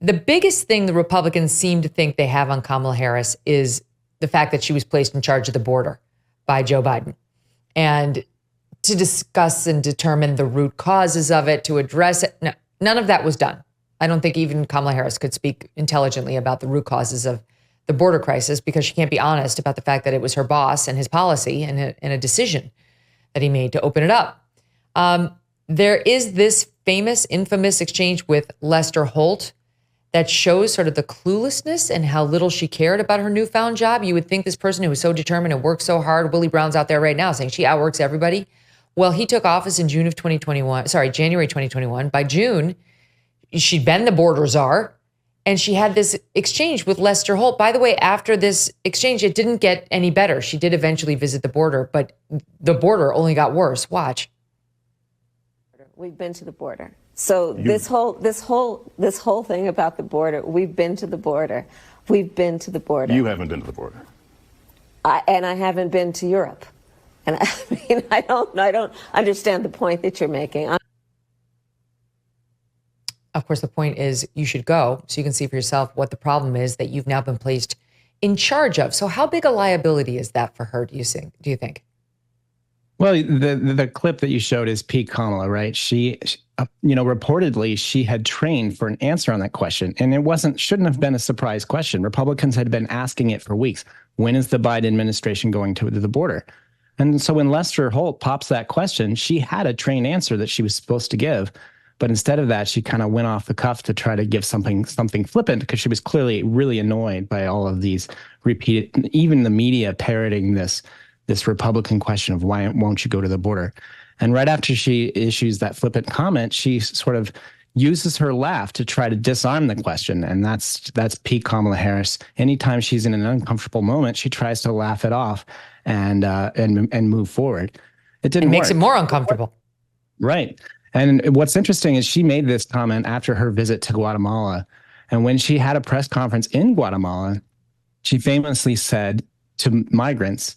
The biggest thing the Republicans seem to think they have on Kamala Harris is the fact that she was placed in charge of the border by Joe Biden. And to discuss and determine the root causes of it, to address it, no, none of that was done. I don't think even Kamala Harris could speak intelligently about the root causes of the border crisis because she can't be honest about the fact that it was her boss and his policy and a decision that he made to open it up. There is this famous, infamous exchange with Lester Holt that shows sort of the cluelessness and how little she cared about her newfound job. You would think this person who was so determined and worked so hard, Willie Brown's out there right now saying she outworks everybody. Well, he took office in January 2021. By June, she'd been the border czar, and she had this exchange with Lester Holt. By the way, after this exchange, it didn't get any better. She did eventually visit the border, but the border only got worse. Watch. We've been to the border. So this whole thing about the border, we've been to the border. We've been to the border. You haven't been to the border. I haven't been to Europe. And I mean, I don't understand the point that you're making. Of course, the point is you should go so you can see for yourself what the problem is that you've now been placed in charge of. So how big a liability is that for her, do you think? Well, the clip that you showed is peak Kamala, right? She reportedly she had trained for an answer on that question, and it shouldn't have been a surprise question. Republicans had been asking it for weeks. When is the Biden administration going to the border? And so when Lester Holt pops that question, she had a trained answer that she was supposed to give. But instead of that, she kind of went off the cuff to try to give something flippant because she was clearly really annoyed by all of these repeated, even the media parroting this Republican question of why won't you go to the border? And right after she issues that flippant comment, she sort of uses her laugh to try to disarm the question. And that's peak Kamala Harris. Anytime she's in an uncomfortable moment, she tries to laugh it off and move forward. It didn't work. It makes it more uncomfortable. Right. And what's interesting is she made this comment after her visit to Guatemala. And when she had a press conference in Guatemala, she famously said to migrants,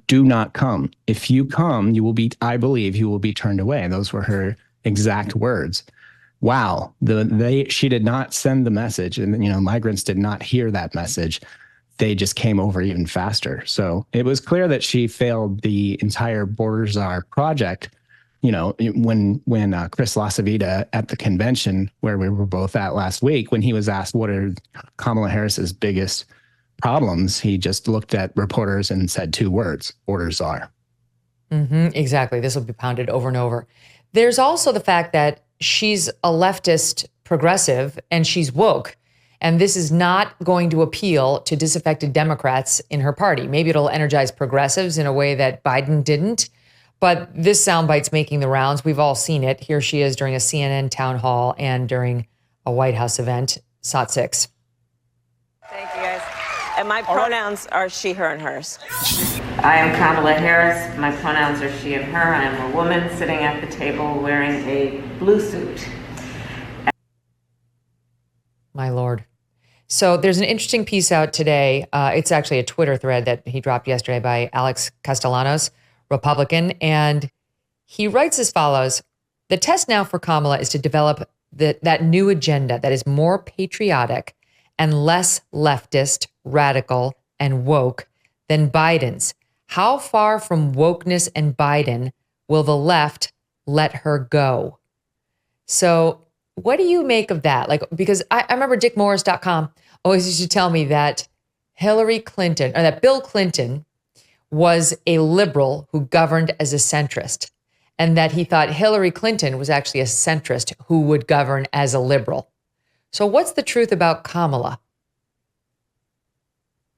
do not come. If you come, I believe you will be turned away. Those were her exact words. Wow. She did not send the message, and migrants did not hear that message. They just came over even faster. So it was clear that she failed the entire Border Czar project. When Chris LaCivita at the convention where we were both at last week, when he was asked what are Kamala Harris's biggest problems, he just looked at reporters and said two words: border czar. Exactly. This will be pounded over and over. There's also the fact that she's a leftist progressive and she's woke. And this is not going to appeal to disaffected Democrats in her party. Maybe it'll energize progressives in a way that Biden didn't. But this soundbite's making the rounds. We've all seen it. Here she is during a CNN town hall and during a White House event. SOT 6. Thank you, guys. And my pronouns are she, her, and hers. I am Kamala Harris. My pronouns are she and her. I am a woman sitting at the table wearing a blue suit. My Lord. So there's an interesting piece out today. It's actually a Twitter thread that he dropped yesterday by Alex Castellanos, Republican. And he writes as follows: the test now for Kamala is to develop that new agenda that is more patriotic and less leftist, radical, and woke than Biden's. How far from wokeness and Biden will the left let her go? So what do you make of that? Because I remember DickMorris.com always used to tell me that Hillary Clinton, or that Bill Clinton was a liberal who governed as a centrist, and that he thought Hillary Clinton was actually a centrist who would govern as a liberal. So what's the truth about Kamala?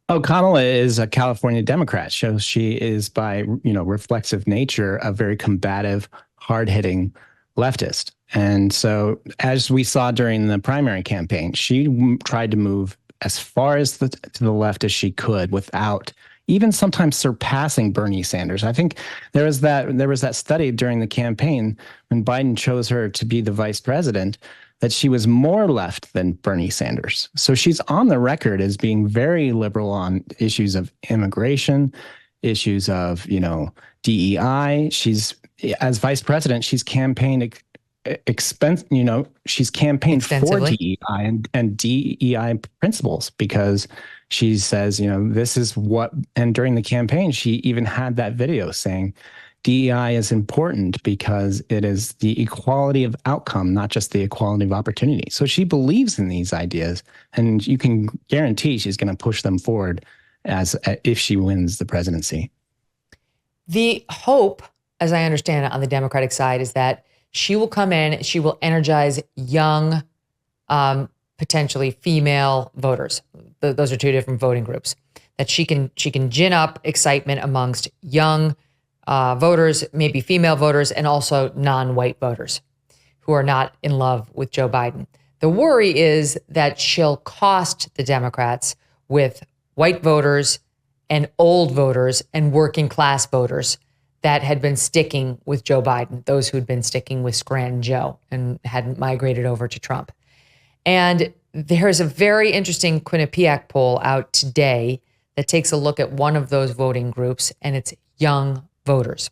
Oh, Kamala is a California Democrat. So she is, by reflexive nature, a very combative, hard-hitting leftist. And so, as we saw during the primary campaign, she tried to move as far as to the left as she could without even sometimes surpassing Bernie Sanders. I think there was that study during the campaign when Biden chose her to be the vice president, that she was more left than Bernie Sanders. So she's on the record as being very liberal on issues of immigration, issues of, DEI. She's, as vice president, she's campaigned she's campaigned for Extensively. DEI and DEI principles, because she says, this is what, and during the campaign, she even had that video saying DEI is important because it is the equality of outcome, not just the equality of opportunity. So she believes in these ideas, and you can guarantee she's going to push them forward if she wins the presidency. The hope, as I understand it, on the Democratic side is that she will come in, she will energize young, potentially female voters. Those are two different voting groups. That she can gin up excitement amongst young voters, maybe female voters, and also non-white voters who are not in love with Joe Biden. The worry is that she'll cost the Democrats with white voters and old voters and working class voters that had been sticking with Joe Biden, those who'd been sticking with Scranton Joe and hadn't migrated over to Trump. And there's a very interesting Quinnipiac poll out today that takes a look at one of those voting groups, and it's young voters.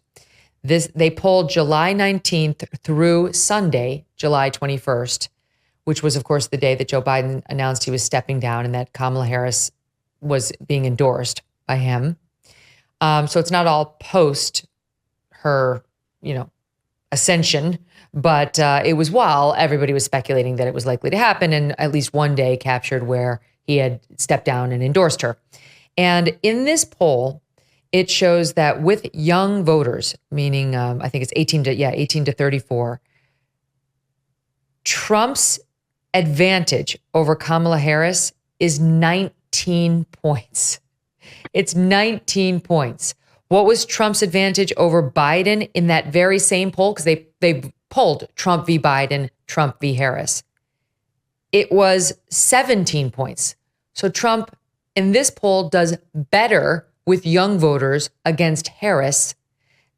They polled July 19th through Sunday, July 21st, which was, of course, the day that Joe Biden announced he was stepping down and that Kamala Harris was being endorsed by him. So it's not all post her, ascension, but it was while everybody was speculating that it was likely to happen, and at least one day captured where he had stepped down and endorsed her. And in this poll, it shows that with young voters, meaning I think it's 18 to 34, Trump's advantage over Kamala Harris is 19 points. It's 19 points. What was Trump's advantage over Biden in that very same poll? Because they polled Trump v. Biden, Trump v. Harris. It was 17 points. So Trump in this poll does better with young voters against Harris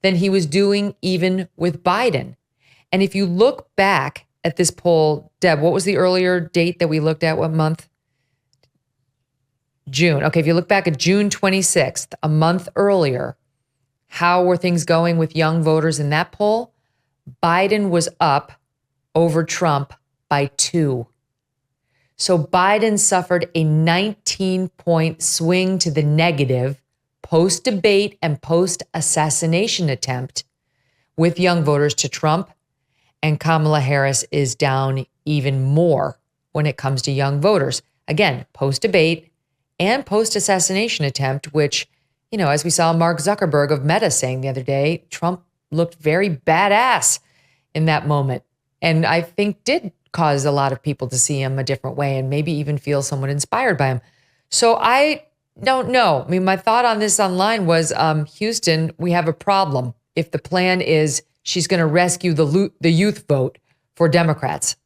than he was doing even with Biden. And if you look back at this poll, Deb, what was the earlier date that we looked at? What month? June. Okay, if you look back at June 26th, a month earlier, how were things going with young voters in that poll? Biden was up over Trump by 2. So Biden suffered a 19-point swing to the negative post-debate and post-assassination attempt with young voters to Trump, and Kamala Harris is down even more when it comes to young voters. Again, post-debate and post-assassination attempt, which, as we saw Mark Zuckerberg of Meta saying the other day, Trump looked very badass in that moment. And I think did cause a lot of people to see him a different way and maybe even feel somewhat inspired by him. So I don't know. I mean, my thought on this online was, Houston, we have a problem if the plan is she's going to rescue the youth vote for Democrats.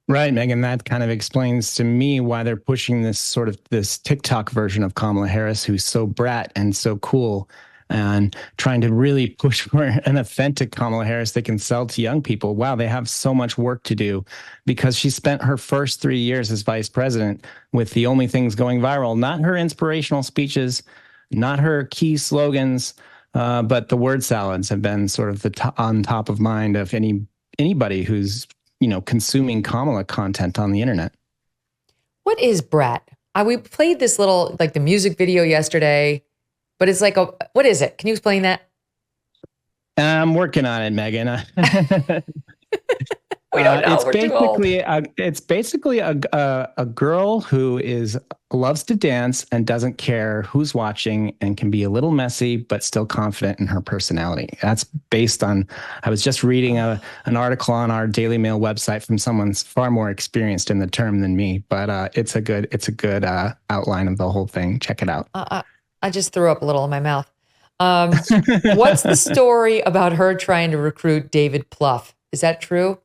Right, Megyn, that kind of explains to me why they're pushing this TikTok version of Kamala Harris, who's so brat and so cool, and trying to really push for an authentic Kamala Harris they can sell to young people. Wow, they have so much work to do, because she spent her first 3 years as vice president with the only things going viral, not her inspirational speeches, not her key slogans, but the word salads have been sort of on top of mind of anybody who's consuming Kamala content on the internet. What is brat? We played this little, the music video yesterday, but it's what is it? Can you explain that? I'm working on it, Megyn. We don't know. It's basically a girl who loves to dance and doesn't care who's watching and can be a little messy but still confident in her personality. That's based on. I was just reading an article on our Daily Mail website from someone far more experienced in the term than me, but it's a good outline of the whole thing. Check it out. I just threw up a little in my mouth. What's the story about her trying to recruit David Plouffe? Is that true?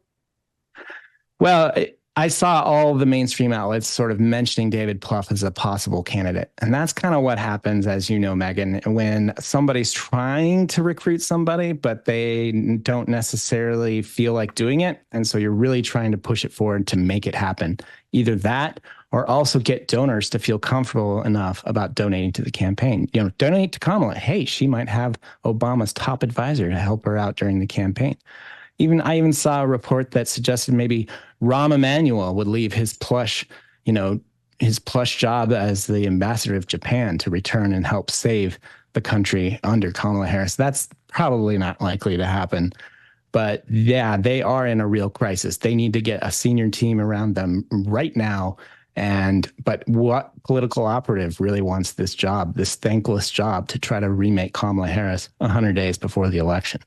Well, I saw all the mainstream outlets sort of mentioning David Plouffe as a possible candidate. And that's kind of what happens, as you know, Megyn, when somebody's trying to recruit somebody, but they don't necessarily feel like doing it. And so you're really trying to push it forward to make it happen. Either that, or also get donors to feel comfortable enough about donating to the campaign. Donate to Kamala. Hey, she might have Obama's top advisor to help her out during the campaign. I even saw a report that suggested maybe Rahm Emanuel would leave his plush job as the ambassador of Japan to return and help save the country under Kamala Harris. That's probably not likely to happen. But yeah, they are in a real crisis. They need to get a senior team around them right now. But what political operative really wants this job, this thankless job, to try to remake Kamala Harris 100 days before the election?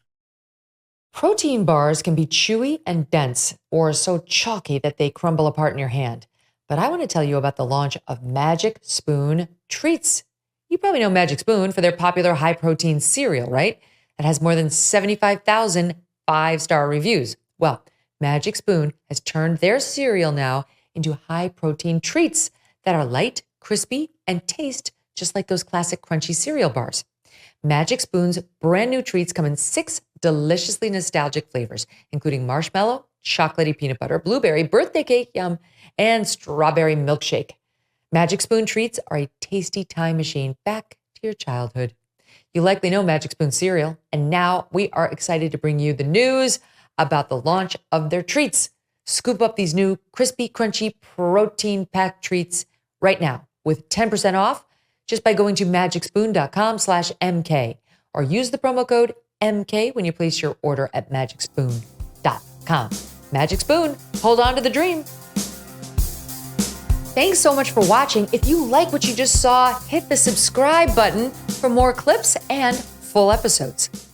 Protein bars can be chewy and dense, or so chalky that they crumble apart in your hand. But I want to tell you about the launch of Magic Spoon Treats. You probably know Magic Spoon for their popular high-protein cereal, right? That has more than 75,000 5-star reviews. Well, Magic Spoon has turned their cereal now into high-protein treats that are light, crispy, and taste just like those classic crunchy cereal bars. Magic Spoon's brand new treats come in 6 deliciously nostalgic flavors, including marshmallow, chocolatey peanut butter, blueberry, birthday cake, yum, and strawberry milkshake. Magic Spoon treats are a tasty time machine back to your childhood. You likely know Magic Spoon cereal, and now we are excited to bring you the news about the launch of their treats. Scoop up these new crispy, crunchy, protein-packed treats right now with 10% off just by going to magicspoon.com/MK or use the promo code MK when you place your order at magicspoon.com. Magic Spoon, hold on to the dream. Thanks so much for watching. If you like what you just saw, hit the subscribe button for more clips and full episodes.